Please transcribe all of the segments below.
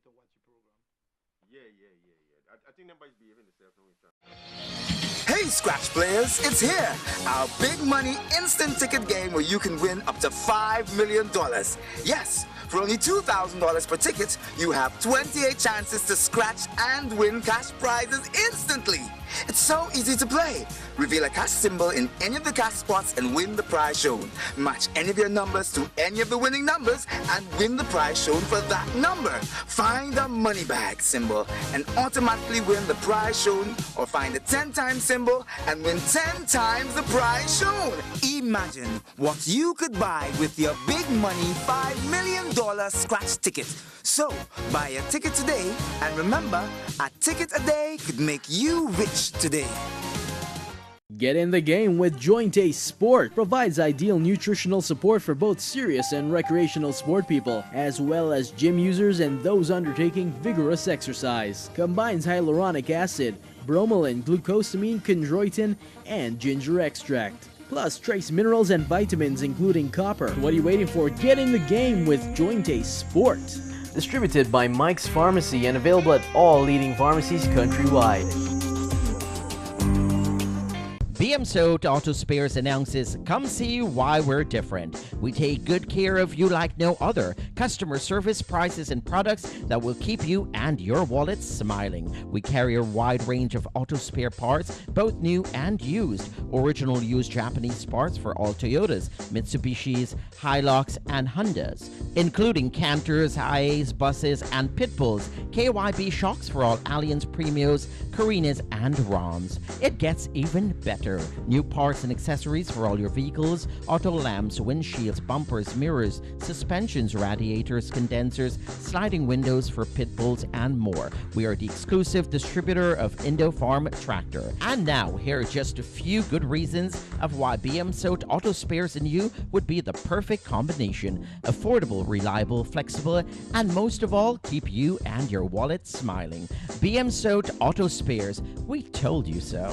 to watch the program. I think nobody's behaving themselves. Hey, Scratch players, it's here. Our big money instant ticket game where you can win up to $5 million. Yes, for only $2,000 per ticket, you have 28 chances to scratch and win cash prizes instantly. It's so easy to play. Reveal a cash symbol in any of the cash spots and win the prize shown. Match any of your numbers to any of the winning numbers and win the prize shown for that number. Find a money bag symbol and automatically win the prize shown, or find a 10 times symbol and win 10 times the prize shown. Imagine what you could buy with your big money $5 million scratch ticket. So, buy a ticket today, and remember, a ticket a day could make you rich today. Get in the game with Joint Ace Sport. Provides ideal nutritional support for both serious and recreational sport people, as well as gym users and those undertaking vigorous exercise. Combines hyaluronic acid, bromelain, glucosamine, chondroitin, and ginger extract. Plus trace minerals and vitamins including copper. What are you waiting for? Get in the game with Joint Ace Sport. Distributed by Mike's Pharmacy and available at all leading pharmacies countrywide. BM Soat Auto Spares announces, come see why we're different. We take good care of you like no other. Customer service, prices, and products that will keep you and your wallet smiling. We carry a wide range of auto spare parts, both new and used. Original used Japanese parts for all Toyotas, Mitsubishis, Hilux, and Hondas, including Canters, IAs, buses, and Pitbulls. KYB shocks for all Allianz Premios, Carinas, and Rons. It gets even better. New parts and accessories for all your vehicles, auto lamps, windshields, bumpers, mirrors, suspensions, radiators, condensers, sliding windows for pit bulls, and more. We are the exclusive distributor of Indo-Farm Tractor. And now, here are just a few good reasons of why BM Soat Auto Spares and you would be the perfect combination. Affordable, reliable, flexible, and most of all, keep you and your wallet smiling. BM Soat Auto Spares, we told you so.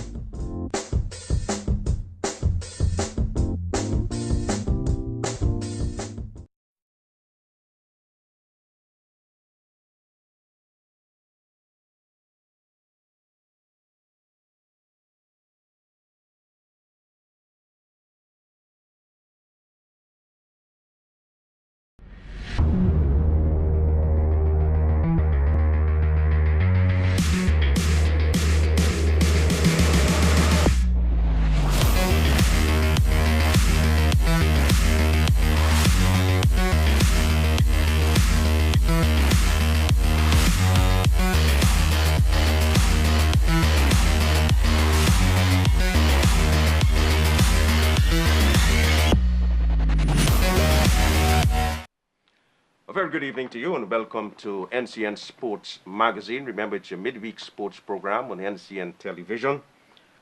A very good evening to you and welcome to NCN'S Sports Magazine. Remember, it's your midweek sports program on NCN Television.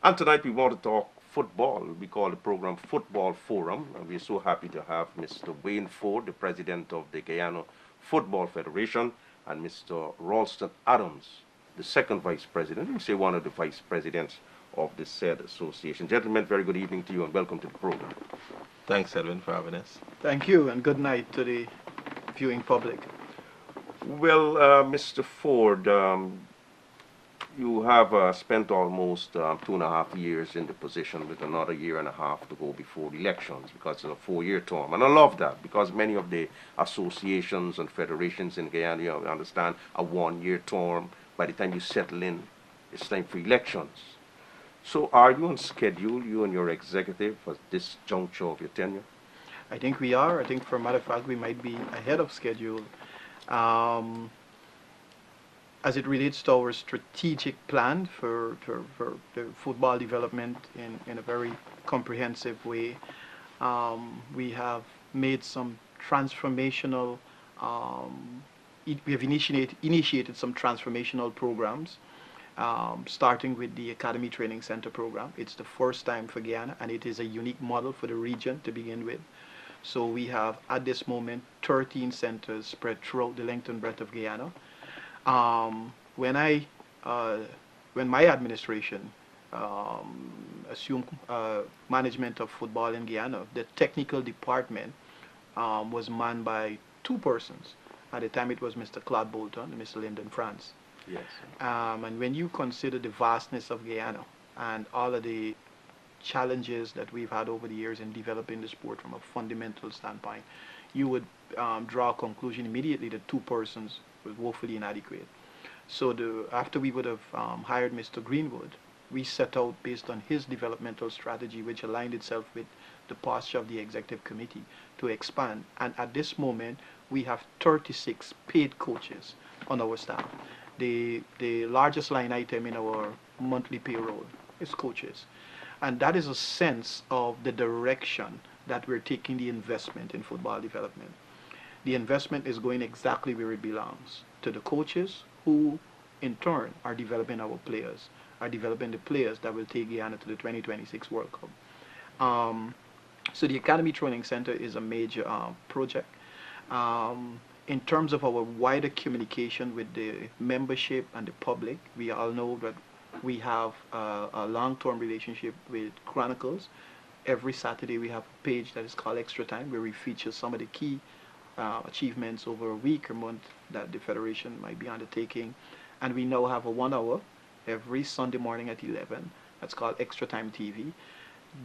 And tonight we want to talk football. We call the program Football Forum. And we're so happy to have Mr. Wayne Forde, the president of the Guyana Football Federation, and Mr. Rawlston Adams, the second vice president, we say one of the vice presidents of the said association. Gentlemen, very good evening to you and welcome to the program. Thanks, Edwin, for having us. Thank you, and good night to the viewing public. Well, Mr. Forde, you have spent almost 2.5 years in the position with another year and a half to go before the elections because it's a 4-year term. And I love that because many of the associations and federations in Guyana, you understand, a 1-year term. By the time you settle in, it's time for elections. So are you on schedule, you and your executive, for this juncture of your tenure? I think we are. I think, for a matter of fact, we might be ahead of schedule. As it relates to our strategic plan for the football development in a very comprehensive way, we have made some transformational, we have initiated some transformational programs, starting with the Academy Training Center program. It's the first time for Guyana, and it is a unique model for the region to begin with. So we have, at this moment, 13 centers spread throughout the length and breadth of Guyana. When my administration assumed management of football in Guyana, the technical department was manned by 2 persons. At the time, it was Mr. Claude Bolton and Mr. Lyndon France. Yes. And when you consider the vastness of Guyana and all of the challenges that we've had over the years in developing the sport from a fundamental standpoint, you would draw a conclusion immediately that two persons was woefully inadequate. So after we would have hired Mr. Greenwood, we set out based on his developmental strategy, which aligned itself with the posture of the executive committee to expand. And at this moment, we have 36 paid coaches on our staff. The largest line item in our monthly payroll is coaches. And that is a sense of the direction that we're taking the investment in football development. The investment is going exactly where it belongs, to the coaches who in turn are developing our players, are developing the players that will take Guyana to the 2026 World Cup. So the Academy Training Center is a major project. In terms of our wider communication with the membership and the public, we all know that we have a long-term relationship with Chronicles. Every Saturday we have a page that is called Extra Time, where we feature some of the key achievements over a week or month that the Federation might be undertaking. And we now have a 1 hour every Sunday morning at 11. That's called Extra Time TV.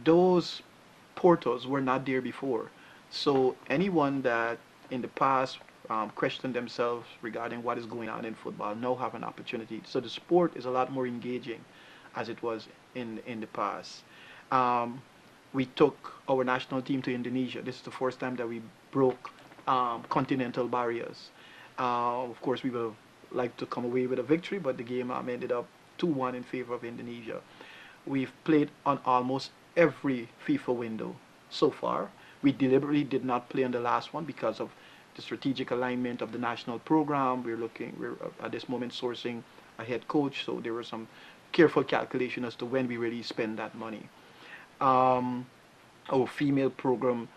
Those portals were not there before. So anyone that in the past questioned themselves regarding what is going on in football now have an opportunity. So the sport is a lot more engaging as it was in the past. We took our national team to Indonesia. This is the first time that we broke continental barriers. Of course, we would have liked to come away with a victory, but the game ended up 2-1 in favor of Indonesia. We've played on almost every FIFA window so far. We deliberately did not play on the last one because of the strategic alignment of the national program. We're at this moment sourcing a head coach, so there was some careful calculation as to when we really spend that money. Our female program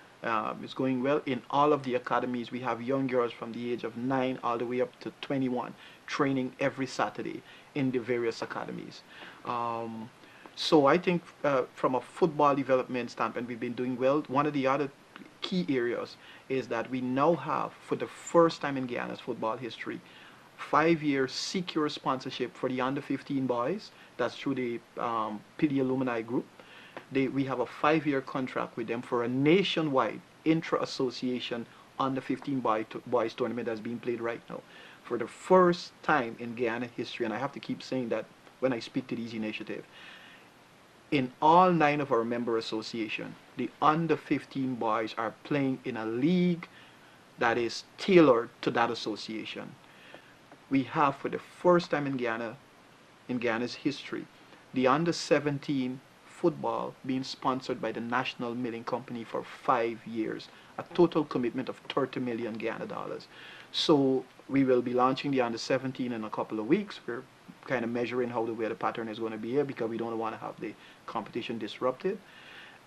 is going well. In all of the academies, we have young girls from the age of 9 all the way up to 21 training every Saturday in the various academies. So I think from a football development standpoint, we've been doing well. One of the other key areas is that we now have, for the first time in Guyana's football history, 5-year secure sponsorship for the under-15 boys. That's through the PD Alumni Group. We have a 5-year contract with them for a nationwide intra-association under-15 boys tournament that's being played right now. For the first time in Guyana history, and I have to keep saying that when I speak to these initiatives, in all 9 of our member associations, the under-15 boys are playing in a league that is tailored to that association. We have, for the first time in Guyana's history, the under-17 football being sponsored by the National Milling Company for 5 years, a total commitment of 30 million Guyana dollars. So we will be launching the under-17 in a couple of weeks. We're kind of measuring how the weather pattern is going to be here because we don't want to have the competition disrupted.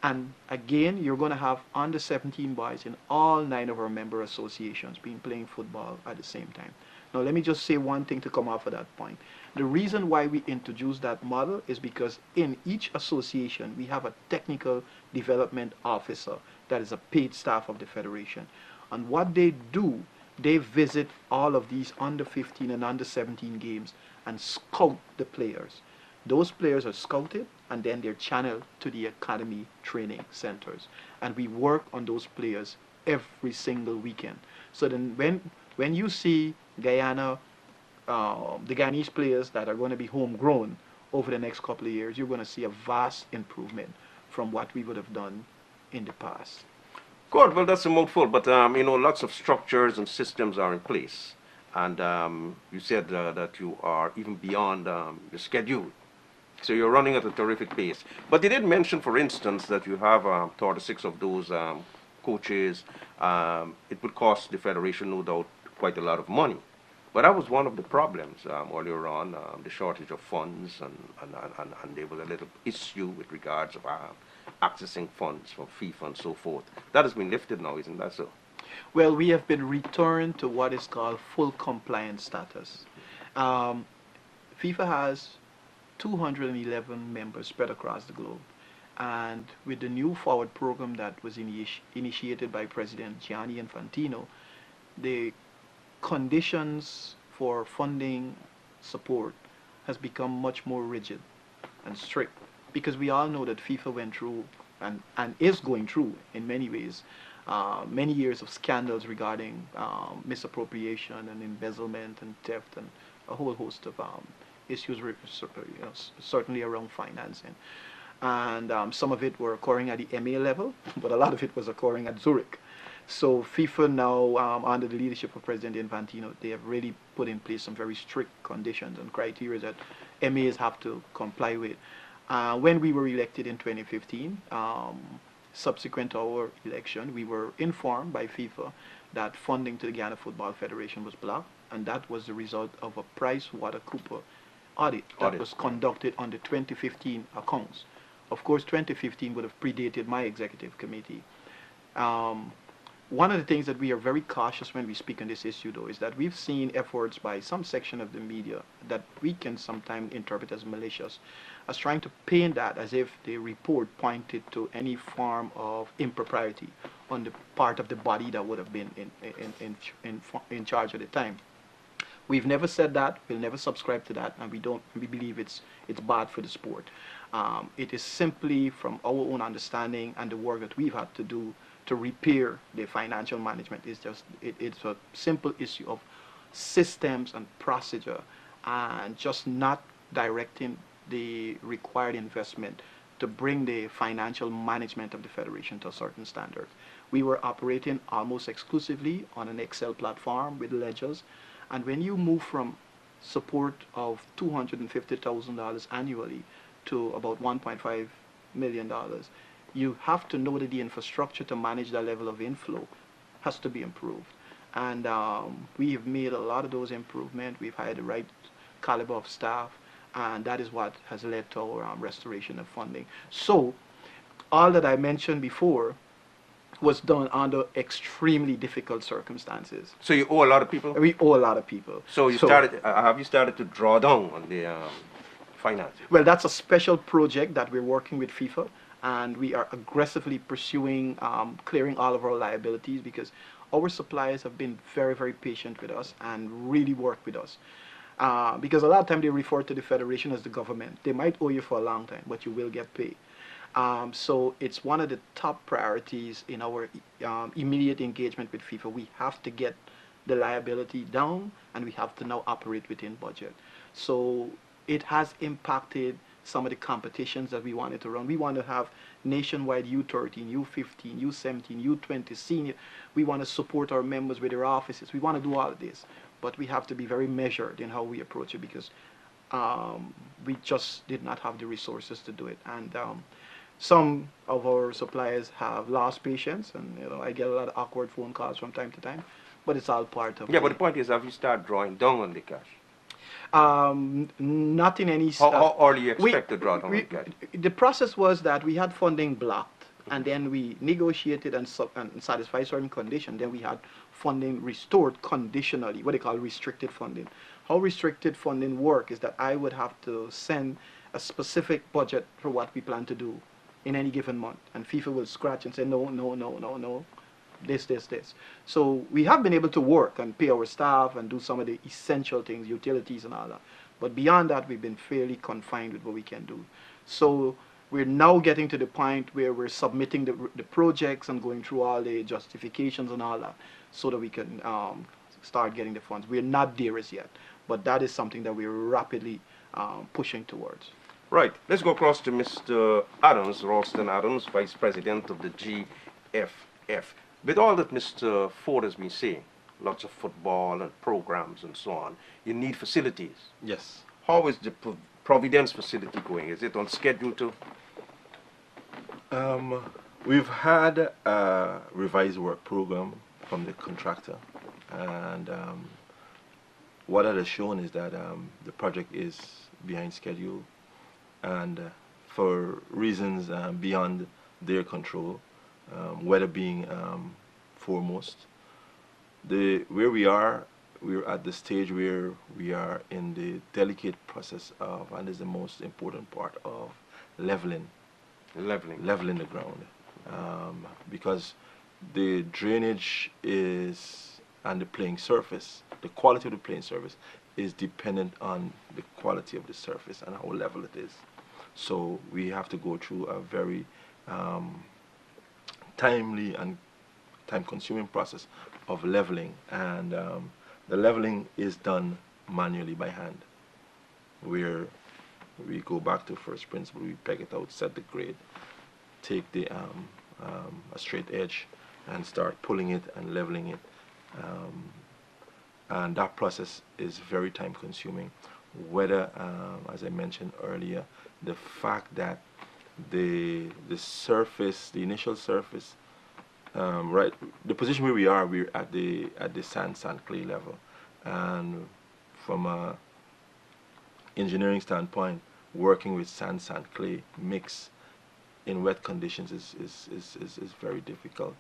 And again, you're going to have under-17 boys in all 9 of our member associations playing football at the same time. Now, let me just say one thing to come off of that point. The reason why we introduced that model is because in each association, we have a technical development officer that is a paid staff of the Federation. And what they do, they visit all of these under-15 and under-17 games and scout the players. Those players are scouted and then they're channeled to the academy training centers. And we work on those players every single weekend. So then when you see Guyana, the Guyanese players that are going to be homegrown over the next couple of years, you're going to see a vast improvement from what we would have done in the past. Good. Well, that's a mouthful, but lots of structures and systems are in place. And you said that you are even beyond the schedule. So you're running at a terrific pace. But you did mention, for instance, that you have 36 of those coaches. It would cost the Federation, no doubt, quite a lot of money. But that was one of the problems earlier on, the shortage of funds, and there was a little issue with regards of accessing funds from FIFA and so forth. That has been lifted now, isn't that so? Well, we have been returned to what is called full compliance status. FIFA has 211 members spread across the globe. And with the new forward program that was initiated by President Gianni Infantino, the conditions for funding support has become much more rigid and strict, because we all know that FIFA went through and is going through in many ways many years of scandals regarding misappropriation and embezzlement and theft and a whole host of issues, certainly around financing. And some of it were occurring at the MA level, but a lot of it was occurring at Zurich. So FIFA now, under the leadership of President Infantino, they have really put in place some very strict conditions and criteria that MAs have to comply with. When we were elected in 2015, subsequent to our election, we were informed by FIFA that funding to the Guyana Football Federation was blocked, and that was the result of a PricewaterhouseCoopers audit that was conducted on the 2015 accounts. Of course, 2015 would have predated my executive committee. One of the things that we are very cautious when we speak on this issue, though, is that we've seen efforts by some section of the media that we can sometimes interpret as malicious, as trying to paint that as if the report pointed to any form of impropriety on the part of the body that would have been in charge at the time. We've never said that. We'll never subscribe to that, and we believe it's bad for the sport. It is simply from our own understanding and the work that we've had to do to repair the financial management. It's a simple issue of systems and procedure, and just not directing the required investment to bring the financial management of the federation to a certain standard. We were operating almost exclusively on an Excel platform with ledgers, and when you move from support of $250,000 annually to about $1.5 million, you have to know that the infrastructure to manage that level of inflow has to be improved. And we've made a lot of those improvements. We've hired the right caliber of staff, and that is what has led to our restoration of funding. So all that I mentioned before was done under extremely difficult circumstances. So you owe a lot of people? We owe a lot of people. So you started, have you started to draw down on the finances? Well, that's a special project that we're working with FIFA, and we are aggressively pursuing clearing all of our liabilities, because our suppliers have been very, very patient with us and really worked with us. Because a lot of times they refer to the federation as the government. They might owe you for a long time, but you will get paid. So it's one of the top priorities in our immediate engagement with FIFA. We have to get the liability down, and we have to now operate within budget. So it has impacted some of the competitions that we wanted to run. We want to have nationwide U13, U15, U17, U20 senior. We want to support our members with their offices. We want to do all of this, but we have to be very measured in how we approach it, because we just did not have the resources to do it. And some of our suppliers have lost patience, and I get a lot of awkward phone calls from time to time, but it's all part of it. Yeah, but the point is, have you started drawing down on the cash? Not in any... Or do you expect to draw down on the cash? The process was that we had funding blocked, and then we negotiated and satisfied certain conditions. Then we had funding restored conditionally, what they call restricted funding. How restricted funding work is that I would have to send a specific budget for what we plan to do in any given month, and FIFA will scratch and say no, this. So we have been able to work and pay our staff and do some of the essential things, utilities and all that, but beyond that we've been fairly confined with what we can do. So we're now getting to the point where we're submitting the projects and going through all the justifications and all that, so that we can start getting the funds. We're not there as yet, but that is something that we're rapidly pushing towards. Right. Let's go across to Mr. Adams, Rawlston Adams, Vice President of the GFF. With all that Mr. Forde has been saying, lots of football and programs and so on, you need facilities. Yes. How is the Providence facility going? Is it on schedule too? We've had a revised work program from the contractor, and what it has shown is that the project is behind schedule, and for reasons beyond their control, weather being foremost. Where we are, we're at the stage where we are in the delicate process of, and is the most important part of, leveling the ground, because the drainage and the playing surface the quality of the playing surface is dependent on the quality of the surface and how level it is. So we have to go through a very timely and time-consuming process of leveling, and the leveling is done manually by hand, where we go back to first principle, we peg it out, set the grade, take the a straight edge and start pulling it and leveling it, and that process is very time consuming. Whether, as I mentioned earlier, the fact that the surface, the initial surface, right, the position where we are, we're at the sand clay level, and from a engineering standpoint, working with sand clay mix in wet conditions is very difficult.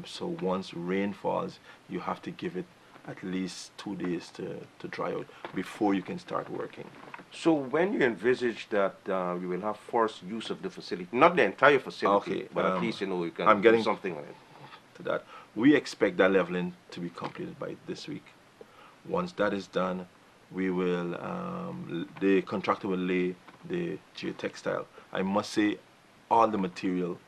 So once rain falls, you have to give it at least 2 days to dry out before you can start working. So when you envisage that you will have forced use of the facility, not the entire facility, Okay, but at least, you know, you can I'm getting do something on it. to that. We expect that leveling to be completed by this week. Once that is done, we will, the contractor will lay the geotextile. I must say, all the material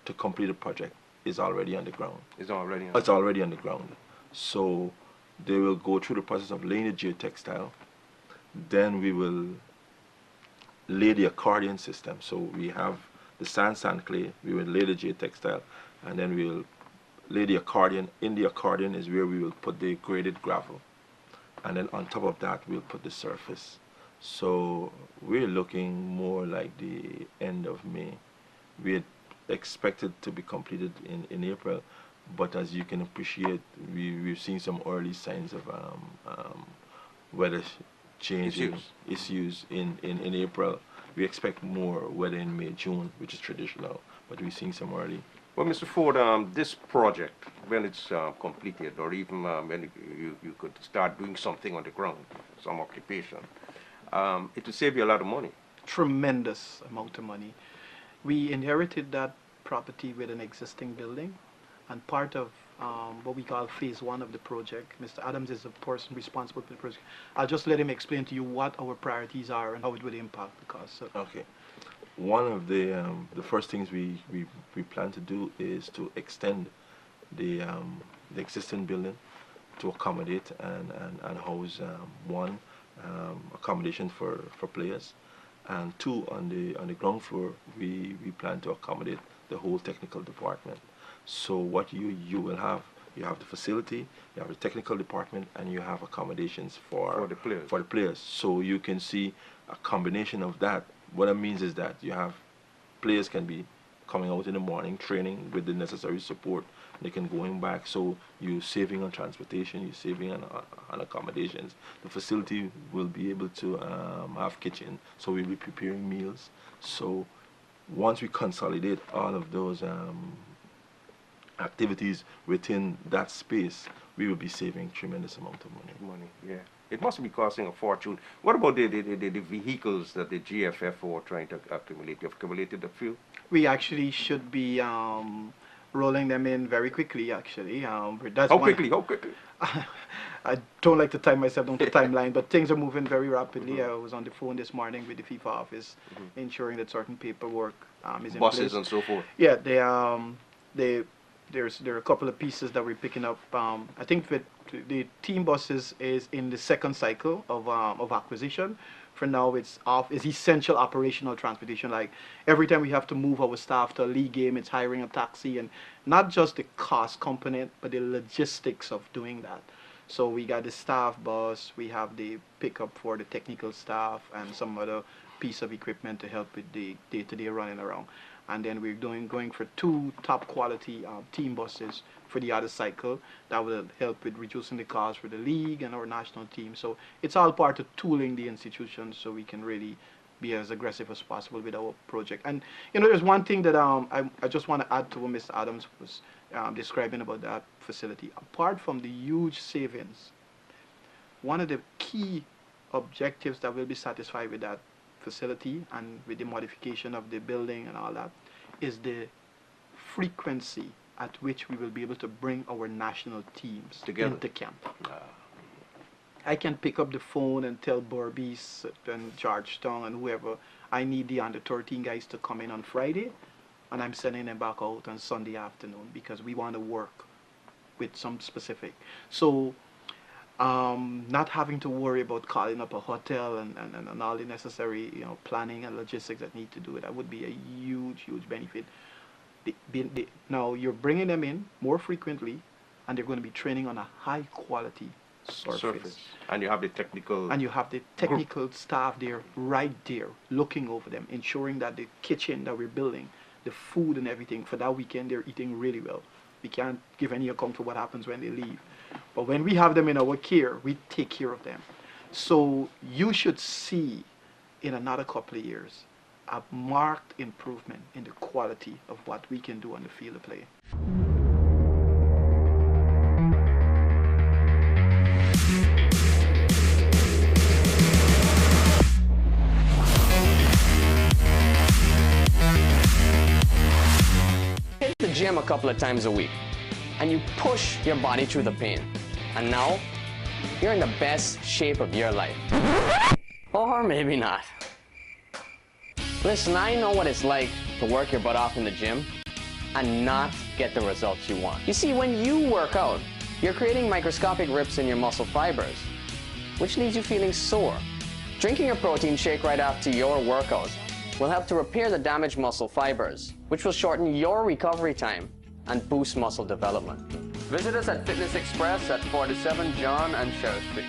to complete the project is already on the ground. It's already on. It's already on the ground. So they will go through the process of laying the geotextile. Then we will lay the accordion system. So we have the sand clay, we will lay the geotextile, and then we will lay the accordion. In the accordion is where we will put the graded gravel. And then on top of that, we'll put the surface. So we're looking more like the end of May. We had expected to be completed in April, but as you can appreciate, we've seen some early signs of weather changing issues in April. We expect more weather in May, June, which is traditional, but we're seeing some early. Well, Mr. Forde, this project, when it's completed, or even when you could start doing something on the ground, some occupation, it will save you a lot of money. Tremendous amount of money. We inherited that property with an existing building, and part of what we call phase 1 of the project, Mr. Adams is the person responsible for the project. I'll just let him explain to you what our priorities are and how it would impact the cost. So. Okay. One of the first things we plan to do is to extend the existing building to accommodate and house one, accommodation for players, and 2, on the ground floor we plan to accommodate the whole technical department. So what you will have, you have the facility, you have the technical department, and you have accommodations for the players. So you can see a combination of that. What it means is that you have players can be coming out in the morning, training with the necessary support. They can going back. So you're saving on transportation, you're saving on accommodations. The facility will be able to have kitchen, so we'll be preparing meals. So once we consolidate all of those activities within that space, we will be saving tremendous amount of money. Yeah. It must be costing a fortune. What about the vehicles that the GFF are trying to accumulate? You've accumulated a few? We actually should be rolling them in very quickly, actually. That's How quickly? I don't like to time myself down to timeline, but things are moving very rapidly. I was on the phone this morning with the FIFA office, ensuring that certain paperwork is in place. Buses and so forth. Yeah, there are a couple of pieces that we're picking up. I think that the team buses is in the second cycle of acquisition. For now, it's essential operational transportation. Like every time we have to move our staff to a league game, it's hiring a taxi, and not just the cost component, but the logistics of doing that. So we got the staff bus, we have the pickup for the technical staff, and some other piece of equipment to help with the day-to-day running around. And then we're going for 2 top quality team buses for the other cycle that will help with reducing the cost for the league and our national team. So it's all part of tooling the institution so we can really be as aggressive as possible with our project. And there's one thing that I just want to add to what Mr. Adams was describing about that facility. Apart from the huge savings, one of the key objectives that will be satisfied with that facility and with the modification of the building and all that is the frequency at which we will be able to bring our national teams together into camp. I can pick up the phone and tell Borbees and Georgetown and whoever I need the under 13 guys to come in on Friday, and I'm sending them back out on Sunday afternoon because we want to work with some specific. So not having to worry about calling up a hotel and all the necessary planning and logistics that need to do it, that would be a huge benefit. Now you're bringing them in more frequently, and they're going to be training on a high quality surface. And you have the technical. And you have the technical staff there, right there, looking over them, ensuring that the kitchen that we're building, the food and everything, for that weekend, they're eating really well. We can't give any account for what happens when they leave. But when we have them in our care, we take care of them. So you should see in another couple of years a marked improvement in the quality of what we can do on the field of play. Hit the gym a couple of times a week and you push your body through the pain, and now you're in the best shape of your life. Or maybe not. Listen, I know what it's like to work your butt off in the gym and not get the results you want. You see, when you work out, you're creating microscopic rips in your muscle fibers, which leaves you feeling sore. Drinking a protein shake right after your workout will help to repair the damaged muscle fibers, which will shorten your recovery time and boost muscle development. Visit us at Fitness Express at 47 John and Sheriff Street.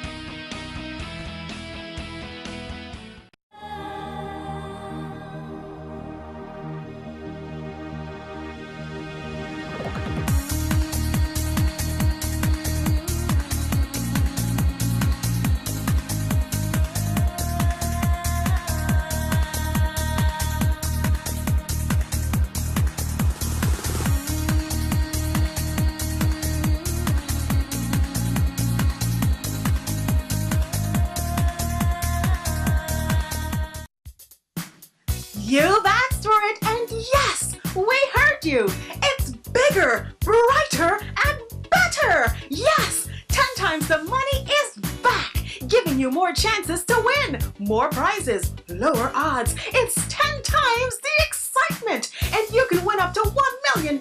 You asked for it, and yes, we heard you. It's bigger, brighter, and better. Yes, 10 times the money is back, giving you more chances to win, more prizes, lower odds. It's 10 times the excitement, and you can win up to $1 million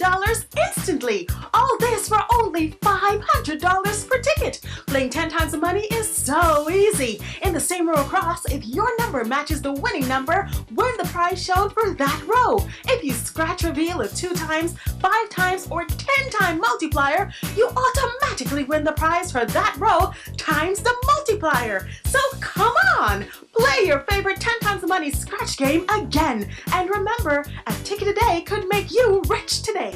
instantly. All this for only $500 per ticket. Playing 10 times the money is so easy. In the same row across, if your number matches the winning number, win the prize shown for that row. If you scratch reveal a 2 times, 5 times, or 10 time multiplier, you automatically win the prize for that row times the multiplier. So come on, play your favorite 10 times the money scratch game again. And remember, a ticket a day could make you rich today.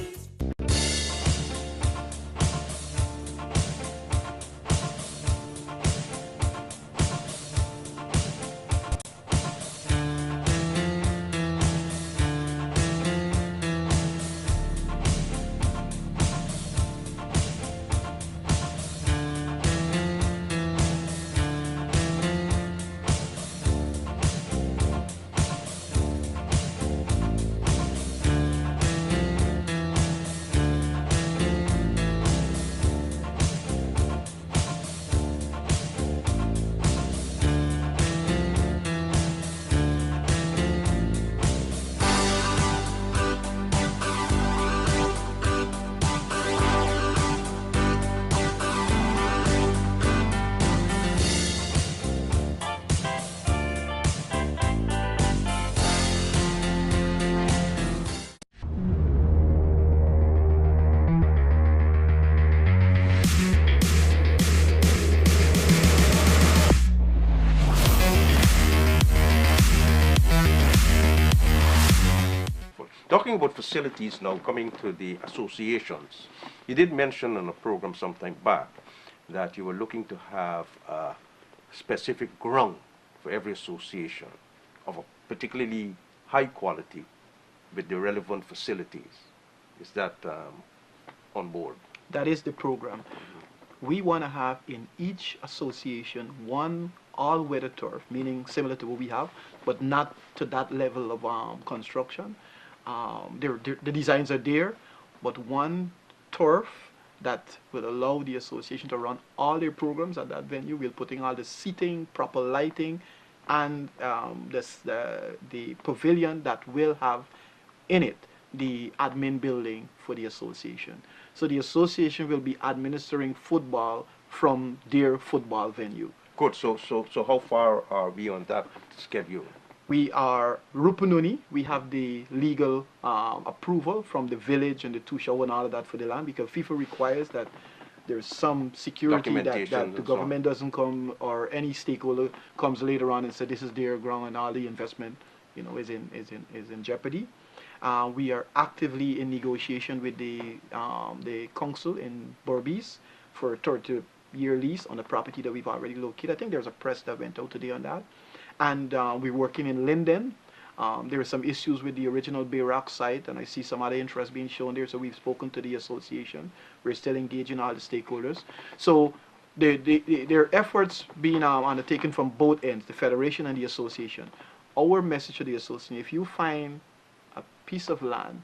Talking about facilities now, coming to the associations, you did mention on a program sometime back that you were looking to have a specific ground for every association of a particularly high quality with the relevant facilities. Is that on board? That is the program. We want to have in each association one all-weather turf, meaning similar to what we have, but not to that level of construction. The designs are there, but one turf that will allow the association to run all their programs at that venue. We're putting all the seating, proper lighting, and the pavilion that will have in it the admin building for the association. So the association will be administering football from their football venue. Good. So how far are we on that schedule? We are Rupununi. We have the legal approval from the village and the Tushaw and all of that for the land, because FIFA requires that there's some security that the government doesn't come or any stakeholder comes later on and say this is their ground and all the investment, you know, is in jeopardy. We are actively in negotiation with the council in Berbice for a 30-year lease on the property that we've already located. I think there's a press that went out today on that. And we're working in Linden. There are some issues with the original Bayrock site, and I see some other interest being shown there, so we've spoken to the association. We're still engaging all the stakeholders. So there are efforts being undertaken from both ends, the federation and the association. Our message to the association: if you find a piece of land,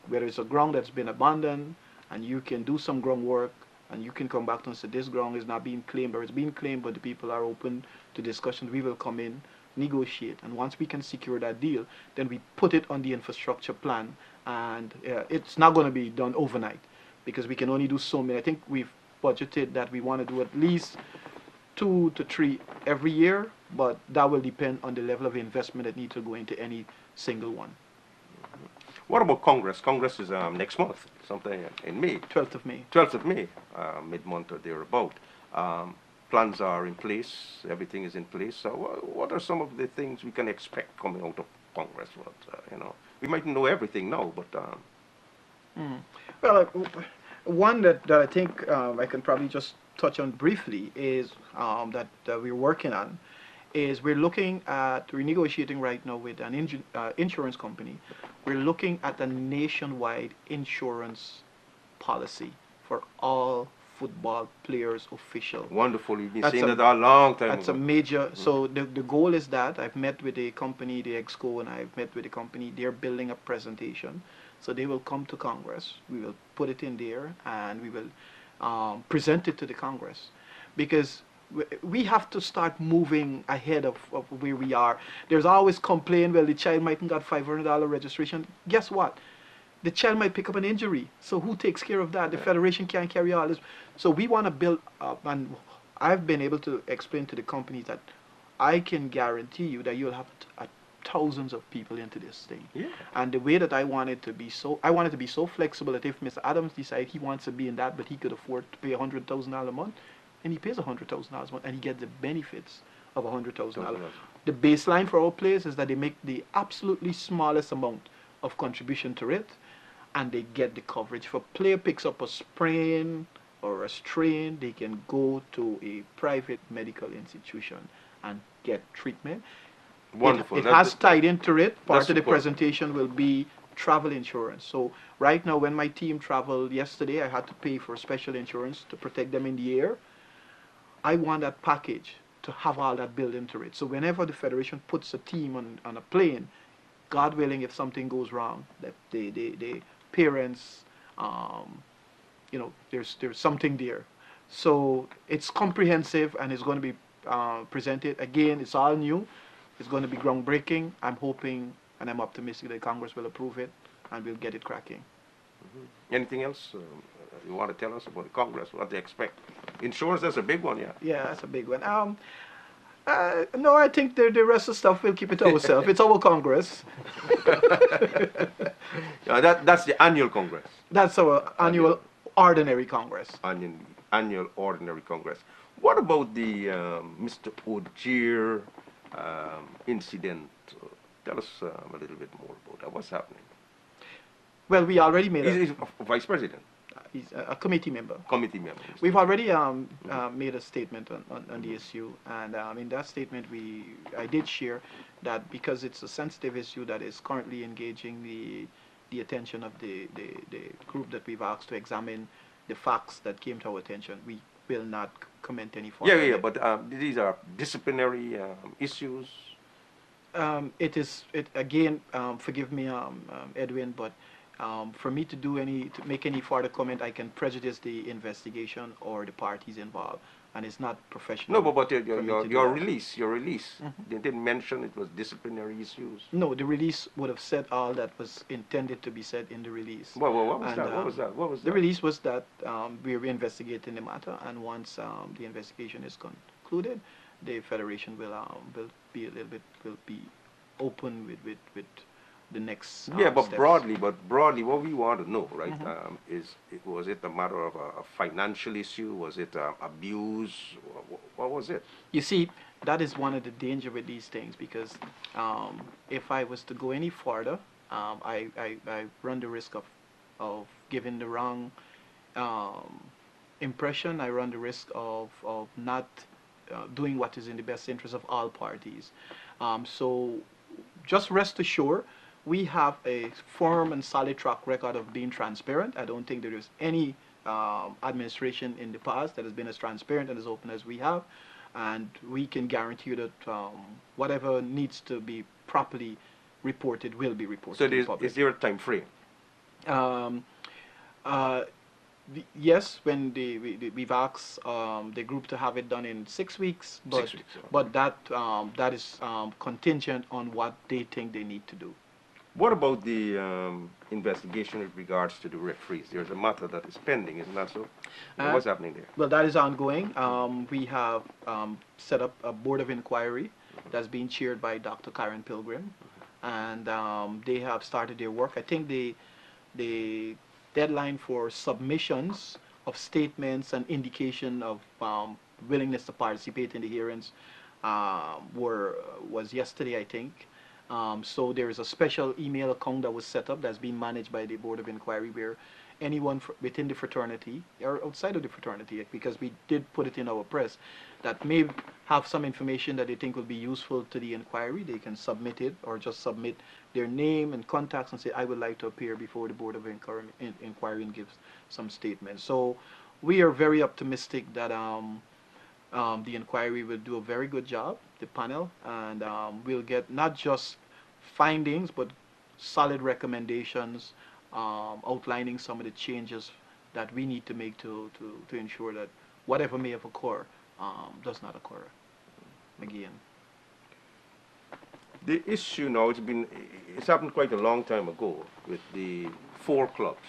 whether it's a ground that's been abandoned, and you can do some groundwork, and you can come back to us and say this ground is not being claimed, or it's being claimed, but the people are open to discussion, we will come in, negotiate, and once we can secure that deal, then we put it on the infrastructure plan, and it's not going to be done overnight, because we can only do so many. I think we've budgeted that we want to do at least 2 to 3 every year, but that will depend on the level of investment that needs to go into any single one. What about Congress? Congress is next month, something in May. 12th of May. 12th of May, mid-month or thereabout. Plans are in place, everything is in place. So what are some of the things we can expect coming out of Congress? You know, we might know everything now, but... Well, one that I think I can probably just touch on briefly is that we're working on, is we're negotiating right now with an insurance company. We're looking at a nationwide insurance policy for all football players, officials. Wonderful. You've been saying that a long time That's ago. a major, so the goal is that I've met with the company, the EXCO, and I've met with the company. They're building a presentation. So they will come to Congress. We will put it in there, and we will present it to the Congress. Because we have to start moving ahead of where we are. There's always complaint, well, the child mightn't got $500 registration. Guess what? The child might pick up an injury. So who takes care of that? The federation can't carry all this. So we want to build up, and I've been able to explain to the companies that I can guarantee you that you'll have thousands of people into this thing. Yeah. And the way that I want it to be so flexible that if Mr. Adams decides he wants to be in that, but he could afford to pay $100,000 a month, and he pays $100,000 a month, and he gets the benefits of $100,000. The baseline for our players is that they make the absolutely smallest amount of contribution to it, and they get the coverage. If a player picks up a sprain or a strain, they can go to a private medical institution and get treatment. Wonderful. It has tied into it. Part of the presentation will be travel insurance. So right now, when my team traveled yesterday, I had to pay for special insurance to protect them in the air. I want that package to have all that built into it. So whenever the federation puts a team on a plane, God willing, if something goes wrong, that the parents, you know, there's something there. So it's comprehensive, and it's going to be presented. Again, it's all new. It's going to be groundbreaking. I'm hoping and I'm optimistic that Congress will approve it and we'll get it cracking. Anything else you want to tell us about Congress, what they expect? Insurance, that's a big one, yeah. Yeah, that's a big one. No, I think the rest of the stuff we'll keep it to ourselves. It's our Congress. That's the annual Congress. That's our annual ordinary Congress. Annual ordinary Congress. What about the Mr. Ogier incident? Tell us a little bit more about that. What's happening? Well, we already made He's a vice president. He's a committee member. Committee member. We've already made a statement on the issue, and in that statement I did share that because it's a sensitive issue that is currently engaging the attention of the group that we've asked to examine the facts that came to our attention, we will not comment any further. Yeah, but these are disciplinary issues. Again, forgive me, Edwin, but For me to make any further comment, I can prejudice the investigation or the parties involved, and it's not professional. No, but for me to do your that. release, they didn't mention it was disciplinary issues. No, the release would have said all that was intended to be said in the release. What was And, that? What was that? What was The that? release was that we're investigating the matter, and once the investigation is concluded, the federation will be a little bit open with the next Yeah, but steps. broadly, what we want to know, right, was it a matter of a financial issue? Was it abuse? What was it? You see, that is one of the danger with these things, because if I was to go any further, I run the risk of giving the wrong impression. I run the risk of not doing what is in the best interest of all parties. So just rest assured, we have a firm and solid track record of being transparent. I don't think there is any administration in the past that has been as transparent and as open as we have. And we can guarantee you that whatever needs to be properly reported will be reported So to the public. is there a time frame? Yes, when we've asked the group to have it done in 6 weeks, but 6 weeks, but that is contingent on what they think they need to do. What about the investigation with regards to the referees? There's a matter that is pending, isn't that so? What's happening there? Well, that is ongoing. We have set up a board of inquiry that's being chaired by Dr. Karen Pilgrim, and they have started their work. I think the deadline for submissions of statements and indication of willingness to participate in the hearings was yesterday, I think. So there is a special email account that was set up that's being managed by the Board of Inquiry, where anyone within the fraternity or outside of the fraternity, because we did put it in our press, that may have some information that they think will be useful to the inquiry, they can submit it, or just submit their name and contacts and say, I would like to appear before the Board of Inquiry and give some statements. So we are very optimistic that the inquiry will do a very good job, the panel, and we'll get not just findings, but solid recommendations outlining some of the changes that we need to make to ensure that whatever may have occurred does not occur again. The issue now, it's happened quite a long time ago with the 4 clubs,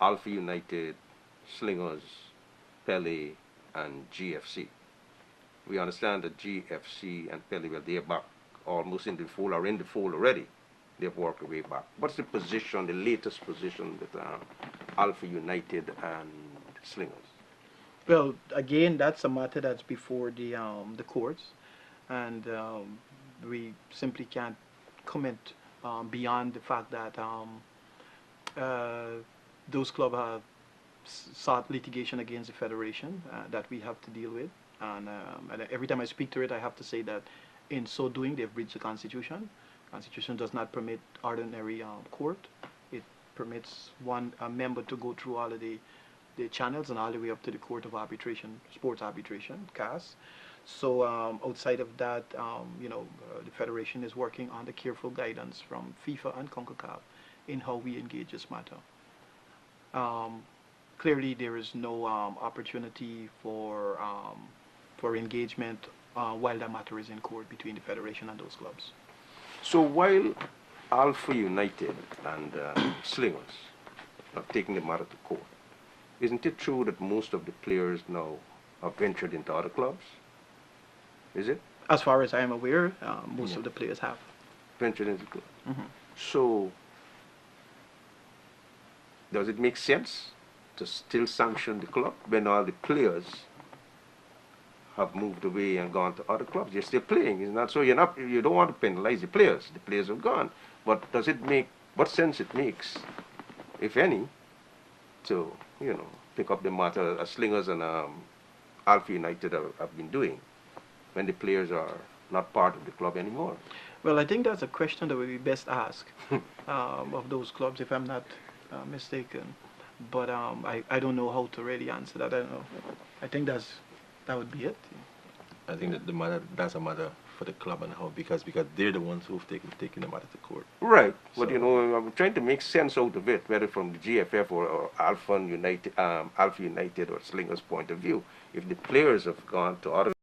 Alpha United, Slingers, Pele, and GFC. We understand that GFC and Pele, well, they're back almost in the fold, or in the fold already. They've worked their way back. What's the position, the latest position with Alpha United and Slingers? Well, again, that's a matter that's before the courts, and we simply can't comment beyond the fact that those clubs have sought litigation against the federation that we have to deal with, and every time I speak to it, I have to say that in so doing, they've breached the Constitution. Constitution does not permit ordinary court. It permits a member to go through all of the channels and all the way up to the Court of Arbitration, Sports Arbitration, CAS. So outside of that, the federation is working on the careful guidance from FIFA and CONCACAF in how we engage this matter. Clearly, there is no opportunity for engagement while that matter is in court between the federation and those clubs. So while Alpha United and Slingers are taking the matter to court, isn't it true that most of the players now have ventured into other clubs? Is it? As far as I am aware, most of the players have. Ventured into clubs. So does it make sense to still sanction the club when all the players have moved away and gone to other clubs? They're still playing, isn't that so? You don't want to penalize the players. The players have gone. But does it make, what sense it makes, if any, to, pick up the matter as Slingers and Alpha United have been doing when the players are not part of the club anymore? Well, I think that's a question that would be best asked of those clubs, if I'm not mistaken. But I don't know how to really answer that. I don't know. I think that would be it. I think that that's a matter for the club and how because they're the ones who've taken them out of the court. Right, but So- you know, I'm trying to make sense out of it, whether from the GFF or Alpha United or Slingers point of view. If the players have gone to other